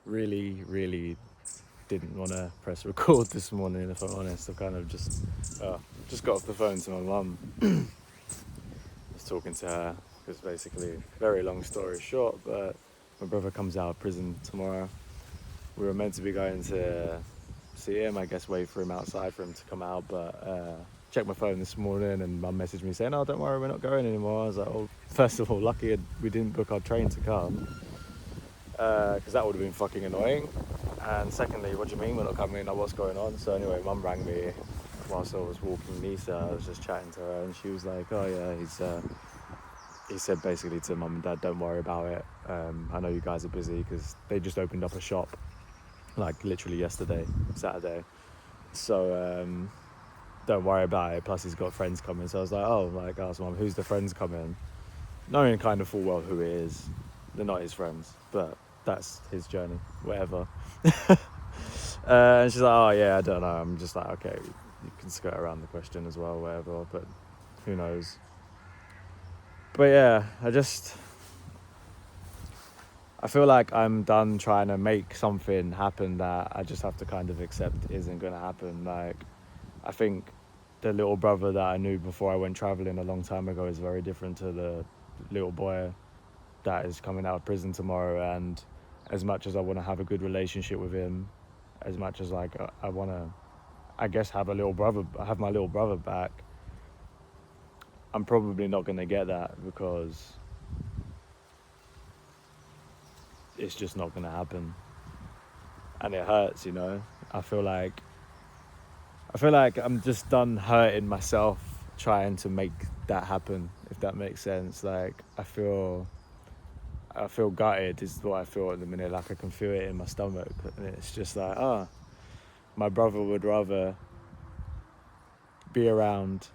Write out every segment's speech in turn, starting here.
really didn't want to press record this morning, if I'm honest. I kind of just got off the phone to my mum. Was talking to her because basically, very long story short, but my brother comes out of prison tomorrow. We were meant to be going to see him, I guess wait for him outside for him to come out, but checked my phone this morning and mum messaged me saying, oh, don't worry, we're not going anymore. I was like, oh, first of all, lucky we didn't book our train to come, because that would have been fucking annoying. And secondly, what do you mean we're not coming? Like, what's going on? So anyway, mum rang me whilst I was walking Nisa. I was just chatting to her and she was like, oh yeah, he said basically to mum and dad, don't worry about it. I know you guys are busy because they just opened up a shop like literally yesterday, Saturday. So don't worry about it. Plus he's got friends coming. So I was like, oh, like, asked mum, who's the friends coming? Knowing kind of full well who it is. They're not his friends, but that's his journey, whatever. And she's like, oh yeah, I don't know. I'm just like, okay, you can skirt around the question as well, whatever, but who knows. But yeah, I feel like I'm done trying to make something happen that I just have to kind of accept isn't going to happen. Like, I think the little brother that I knew before I went traveling a long time ago is very different to the little boy that is coming out of prison tomorrow. And as much as I want to have a good relationship with him, as much as like I want to, I guess, have my little brother back, I'm probably not going to get that because it's just not going to happen. And it hurts, you know. I feel like I'm just done hurting myself trying to make that happen, if that makes sense. Like, I feel gutted is what I feel at the minute. Like, I can feel it in my stomach, and it's just like, my brother would rather be around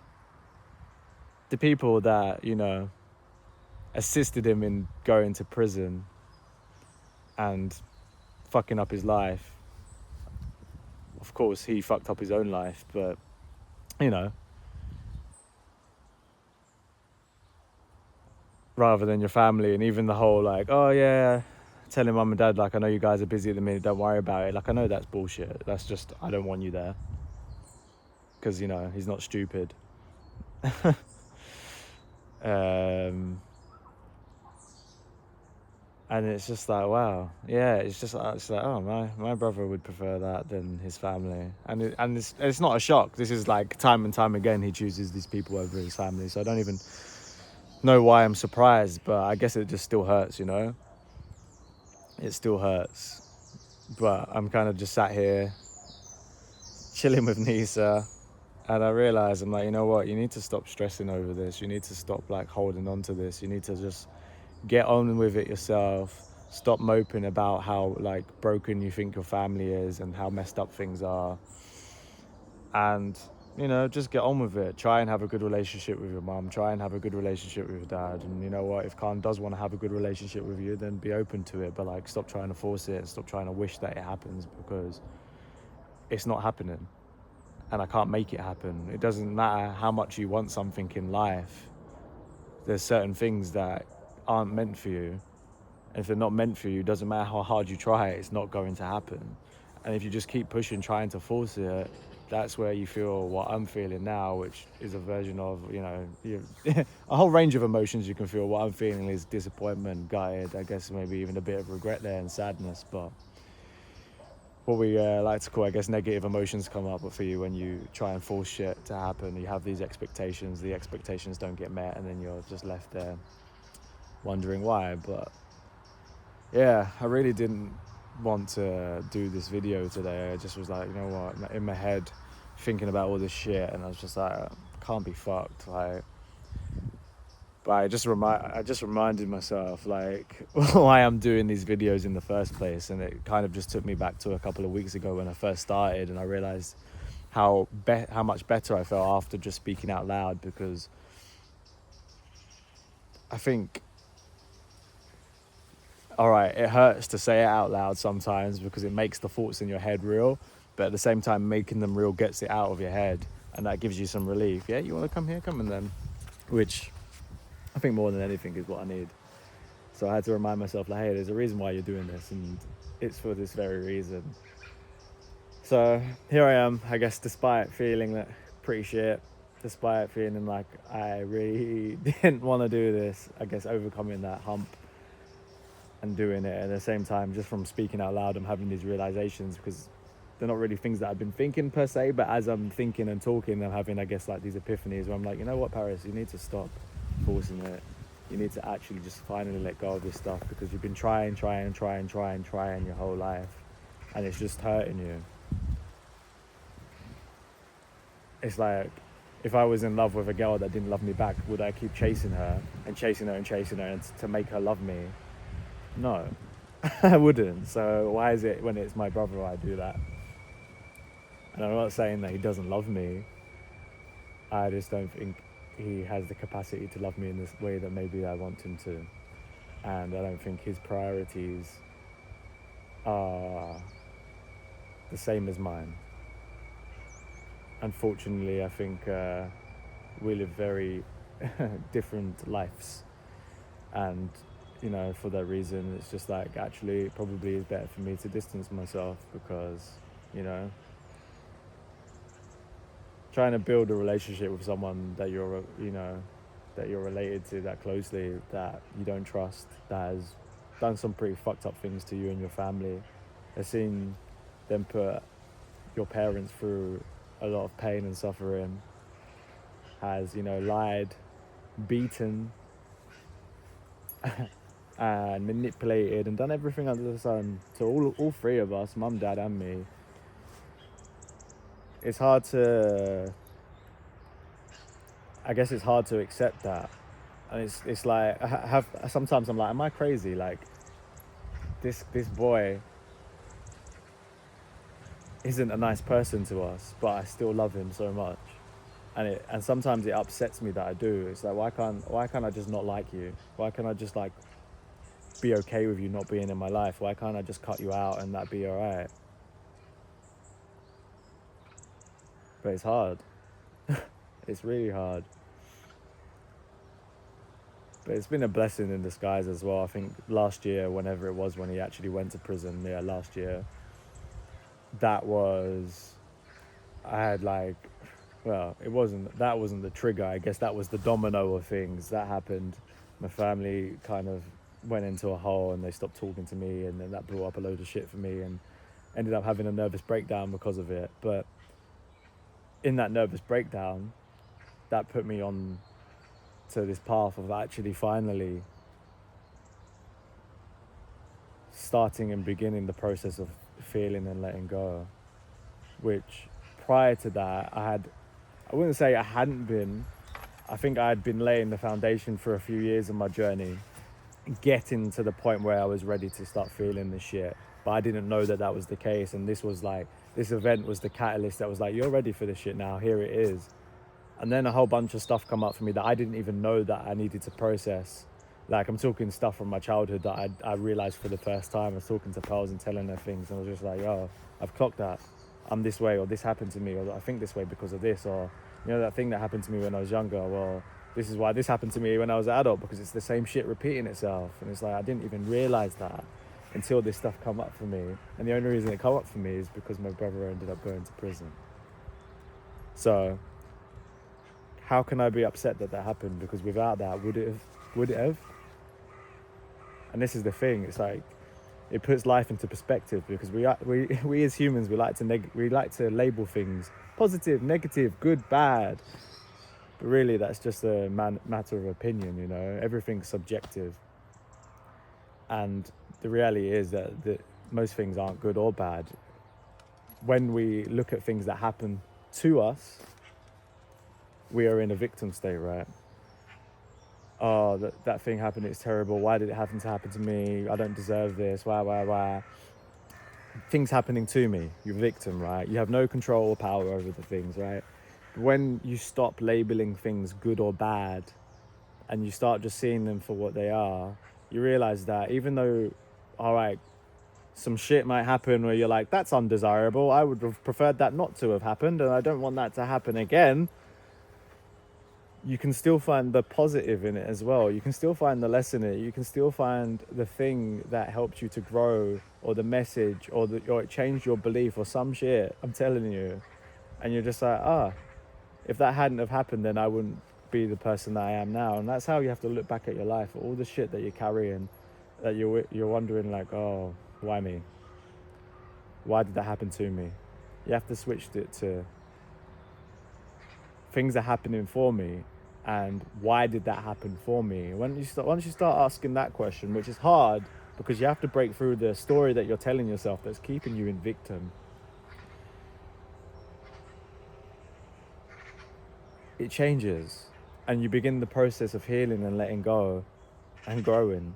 the people that, you know, assisted him in going to prison and fucking up his life. Of course, he fucked up his own life, but, you know, rather than your family. And even the whole, like, oh yeah, telling mum and dad, like, I know you guys are busy at the minute, don't worry about it. Like, I know that's bullshit. That's just, I don't want you there. Because, you know, he's not stupid. And it's just like, wow, yeah, it's like, oh, my brother would prefer that than his family. And it's not a shock. This is like time and time again he chooses these people over his family. So I don't even know why I'm surprised, but I guess it just still hurts, you know? It still hurts. But I'm kind of just sat here chilling with Nisa, and I realize, I'm like, you know what, you need to stop stressing over this. You need to stop like holding on to this. You need to just get on with it yourself. Stop moping about how like broken you think your family is and how messed up things are. And, you know, just get on with it. Try and have a good relationship with your mum. Try and have a good relationship with your dad. And you know what, if Khan does want to have a good relationship with you, then be open to it. But like, stop trying to force it. Stop trying to wish that it happens, because it's not happening. And I can't make it happen. It doesn't matter how much you want something in life. There's certain things that aren't meant for you. And if they're not meant for you, it doesn't matter how hard you try, it's not going to happen. And if you just keep pushing, trying to force it, that's where you feel what I'm feeling now, which is a version of, you know, a whole range of emotions you can feel. What I'm feeling is disappointment, gutted, I guess maybe even a bit of regret there and sadness. But what we like to call, I guess, negative emotions come up for you when you try and force shit to happen. You have these expectations, the expectations don't get met, and then you're just left there wondering why. But yeah, I really didn't want to do this video today. I just was like, you know what, in my head thinking about all this shit, and I was just like, can't be fucked. Like, but I just reminded myself like why I'm doing these videos in the first place, and it kind of just took me back to a couple of weeks ago when I first started, and I realized how much better I felt after just speaking out loud. Because I think, all right, it hurts to say it out loud sometimes because it makes the thoughts in your head real, but at the same time, making them real gets it out of your head, and that gives you some relief. Yeah, you want to come here, come, and then, which I think more than anything is what I need. So I had to remind myself, like, hey, there's a reason why you're doing this, and it's for this very reason. So here I am, I guess, despite feeling that pretty shit, despite feeling like I really didn't want to do this, I guess overcoming that hump and doing it at the same time, just from speaking out loud, I'm having these realizations, because they're not really things that I've been thinking per se, but as I'm thinking and talking, I'm having, I guess, like these epiphanies where I'm like, you know what, Paris, you need to stop forcing it. You need to actually just finally let go of this stuff, because you've been trying your whole life, and it's just hurting you. It's like, if I was in love with a girl that didn't love me back, would I keep chasing her and to make her love me? No, I wouldn't. So why is it when it's my brother I do that? And I'm not saying that he doesn't love me. I just don't think he has the capacity to love me in this way that maybe I want him to. And I don't think his priorities are the same as mine. Unfortunately, I think we live very different lives. And, you know, for that reason, it's just like, actually, it probably is better for me to distance myself, because, you know, trying to build a relationship with someone that you're related to that closely, that you don't trust, that has done some pretty fucked up things to you and your family, has seen them put your parents through a lot of pain and suffering, has, you know, lied, beaten, and manipulated and done everything under the sun to all three of us, mum, dad, and me. It's hard to accept that. And it's like, sometimes I'm like, am I crazy? Like, this boy isn't a nice person to us, but I still love him so much. And sometimes it upsets me that I do. It's like, why can't I just not like you? Why can't I just, like, be okay with you not being in my life? Why can't I just cut you out and that be alright? But it's hard. It's really hard. But it's been a blessing in disguise as well. I think last year, whenever it was when he actually went to prison, last year, that was, I had like, well, that wasn't the trigger. I guess that was the domino of things that happened. My family kind of went into a hole and they stopped talking to me, and then that blew up a load of shit for me, and ended up having a nervous breakdown because of it. But in that nervous breakdown, that put me on to this path of actually finally starting and beginning the process of feeling and letting go, which prior to that I wouldn't say I hadn't been. I think I had been laying the foundation for a few years of my journey, getting to the point where I was ready to start feeling this shit, but I didn't know that was the case. And this event was the catalyst that was like, you're ready for this shit now, here it is. And then a whole bunch of stuff come up for me that I didn't even know that I needed to process. Like, I'm talking stuff from my childhood that I realized for the first time. I was talking to pals and telling her things, and I was just like, yo, I've clocked that. I'm this way, or this happened to me, or I think this way because of this, or, you know, that thing that happened to me when I was younger. Well, this is why this happened to me when I was an adult, because it's the same shit repeating itself. And it's like, I didn't even realize that until this stuff come up for me. And the only reason it come up for me is because my brother ended up going to prison. So how can I be upset that happened? Because without that, would it have? And this is the thing. It's like, it puts life into perspective, because we as humans, we like to label things positive, negative, good, bad. But really, that's just a matter of opinion. You know, everything's subjective. And the reality is that most things aren't good or bad. When we look at things that happen to us, we are in a victim state, right? Oh, that thing happened, it's terrible. Why did it happen to me? I don't deserve this. Why? Things happening to me. You're a victim, right? You have no control or power over the things, right? When you stop labeling things good or bad, and you start just seeing them for what they are, you realize that even though, all right, some shit might happen where you're like, that's undesirable, I would have preferred that not to have happened, and I don't want that to happen again. you can still find the positive in it as well. You can still find the lesson in it. You can still find the thing that helped you to grow, or the message, or it changed your belief or some shit. I'm telling you. And you're just like, if that hadn't have happened, then I wouldn't be the person that I am now. And that's how you have to look back at your life, all the shit that you're carrying, that you're wondering like, oh, why me? Why did that happen to me? You have to switch it to things are happening for me, and why did that happen for me? Once you start asking that question, which is hard because you have to break through the story that you're telling yourself that's keeping you in victim. It changes, and you begin the process of healing and letting go and growing.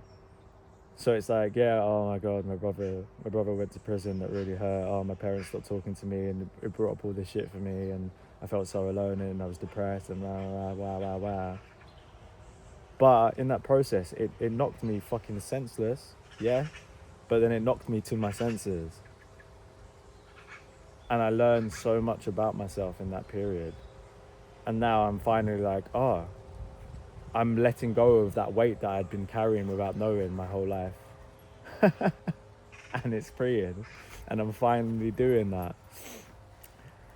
So it's like, yeah, oh my God, my brother went to prison, that really hurt. Oh, my parents stopped talking to me, and it brought up all this shit for me, and I felt so alone, and I was depressed, and blah. But in that process, it knocked me fucking senseless, yeah? But then it knocked me to my senses. And I learned so much about myself in that period. And now I'm finally like, I'm letting go of that weight that I'd been carrying without knowing my whole life. And it's freeing. And I'm finally doing that.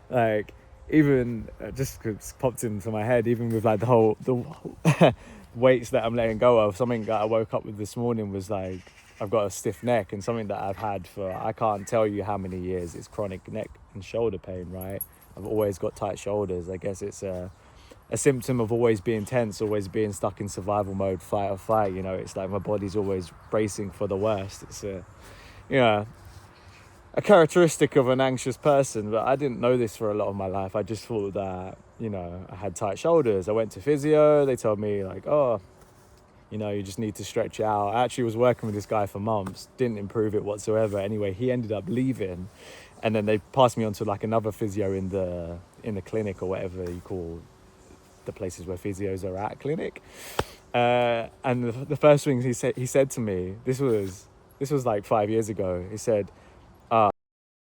Like, even just popped into my head, even with like the weights that I'm letting go of. Something that I woke up with this morning was like, I've got a stiff neck, and something that I've had for, I can't tell you how many years, it's chronic neck and shoulder pain, right? I've always got tight shoulders. I guess it's a symptom of always being tense, always being stuck in survival mode, fight or flight. You know, it's like my body's always bracing for the worst. It's a characteristic of an anxious person, but I didn't know this for a lot of my life. I just thought that, I had tight shoulders. I went to physio. They told me like, you just need to stretch out. I actually was working with this guy for months, didn't improve it whatsoever. Anyway, he ended up leaving, and then they passed me on to like another physio in the clinic, or whatever you call the places where physios are at, clinic. And the first thing he said to me, this was like 5 years ago, he said,